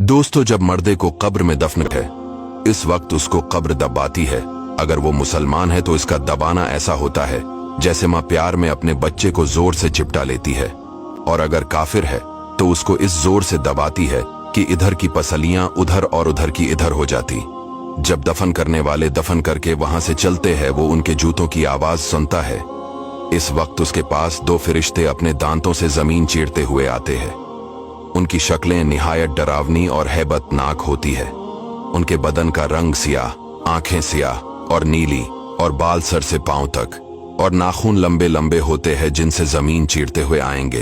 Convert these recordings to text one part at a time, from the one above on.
दोस्तों, जब मर्दे को कब्र में दफन है, इस वक्त उसको कब्र दबाती है। अगर वो मुसलमान है तो इसका दबाना ऐसा होता है जैसे माँ प्यार में अपने बच्चे को जोर से चिपटा लेती है, और अगर काफिर है तो उसको इस जोर से दबाती है कि इधर की पसलियां उधर और उधर की इधर हो जाती। जब दफन करने वाले दफन करके वहां से चलते हैं, वो उनके जूतों की आवाज सुनता है। इस वक्त उसके पास दो फरिश्ते अपने दांतों से जमीन चीरते हुए आते हैं। उनकी शक्लें निहायत डरावनी और हैबतनाक होती है। उनके बदन का रंग सियाह, आंखें सियाह और नीली, और बाल सर से पांव तक, और नाखून लंबे लंबे होते हैं जिनसे जमीन चीरते हुए आएंगे।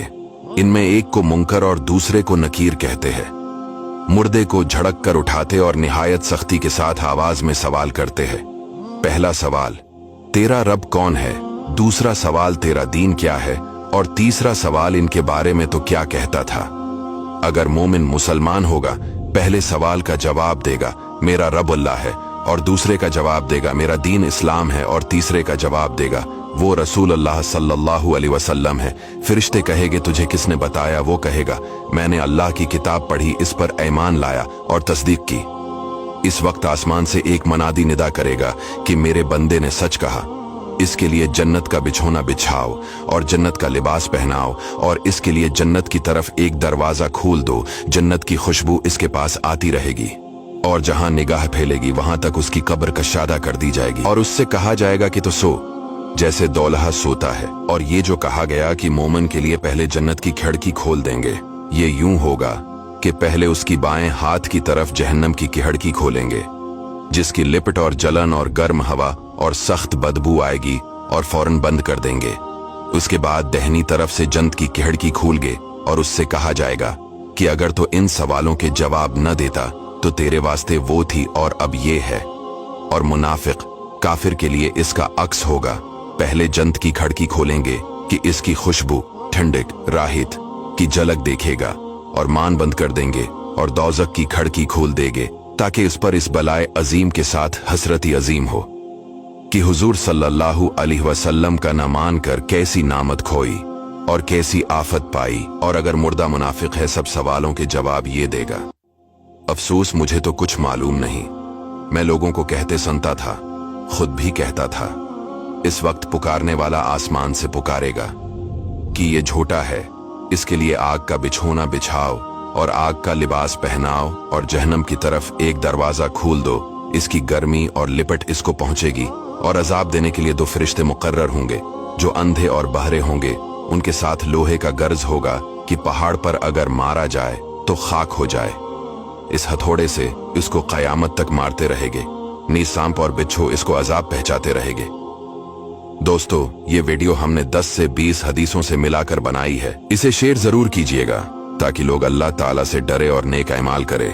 इनमें एक को मुनकर और दूसरे को नकीर कहते हैं। मुर्दे को झड़क कर उठाते और निहायत सख्ती के साथ आवाज में सवाल करते हैं। पहला सवाल, तेरा रब कौन है? दूसरा सवाल, तेरा दीन क्या है? और तीसरा सवाल, इनके बारे में तो क्या कहता था? अगर मोमिन मुसलमान होगा, पहले सवाल का जवाब देगा मेरा रब अल्लाह है, और दूसरे का जवाब देगा मेरा दीन इस्लाम है, और तीसरे का जवाब देगा वो रसूल अल्लाह सल्लल्लाहु अलैहि वसल्लम है। फरिश्ते कहेंगे तुझे किसने बताया? वो कहेगा मैंने अल्लाह की किताब पढ़ी, इस पर ईमान लाया और तस्दीक की। इस वक्त आसमान से एक मनादी निदा करेगा कि मेरे बंदे ने सच कहा। इसके लिए जन्नत का बिछोना बिछाओ और जन्नत का लिबास पहनाओ, और इसके लिए जन्नत की तरफ एक दरवाजा खोल दो। जन्नत की खुशबू इसके पास आती रहेगी, और जहां निगाह फैलेगी वहां तक उसकी कब्र कशादा कर दी जाएगी, और उससे कहा जाएगा कि तो सो जैसे दौलहा सोता है। और ये जो कहा गया कि मोमिन के लिए पहले जन्नत की खिड़की खोल देंगे, ये यूं होगा कि पहले उसकी बाएं हाथ की तरफ जहन्नम की खिड़की खोलेंगे, जिसकी लिपट और जलन और गर्म हवा और सख्त बदबू आएगी, और फौरन बंद कर देंगे। उसके बाद दाहिनी तरफ से जन्नत की खिड़की खोलेंगे, और उससे कहा जाएगा कि अगर तो इन सवालों के जवाब न देता तो तेरे वास्ते वो थी और अब ये है। और मुनाफिक काफिर के लिए इसका अक्स होगा। पहले जन्नत की खिड़की खोलेंगे कि इसकी खुशबू, ठंडक, राहत की झलक देखेगा, और मान बंद कर देंगे, और दोज़ख की खिड़की खोल देंगे ताकि उस पर इस बलाए अजीम के साथ हसरती अजीम हो कि हुजूर सल्लल्लाहु अलैहि वसल्लम का न मान कर कैसी नामत खोई और कैसी आफत पाई। और अगर मुर्दा मुनाफिक है, सब सवालों के जवाब ये देगा, अफसोस मुझे तो कुछ मालूम नहीं। मैं लोगों को कहते सुनता था, खुद भी कहता था। इस वक्त पुकारने वाला आसमान से पुकारेगा कि ये झूठा है, इसके लिए आग का बिछोना बिछाओ और आग का लिबास पहनाओ, और जहन्नम की तरफ एक दरवाजा खोल दो। इसकी गर्मी और लिपट इसको पहुंचेगी, और अजाब देने के लिए दो फरिश्ते मुकर्रर होंगे जो अंधे और बहरे होंगे। उनके साथ लोहे का गर्ज होगा कि पहाड़ पर अगर मारा जाए तो खाक हो जाए। इस हथौड़े से इसको कयामत तक मारते रहेंगे। नीज सांप और बिच्छू इसको अजाब पहुंचाते रहेंगे। दोस्तों, ये वीडियो हमने 10 से 20 हदीसों से मिलाकर बनाई है। इसे शेयर जरूर कीजिएगा ताकि लोग अल्लाह ताला से डरे और नेक अमाल करें।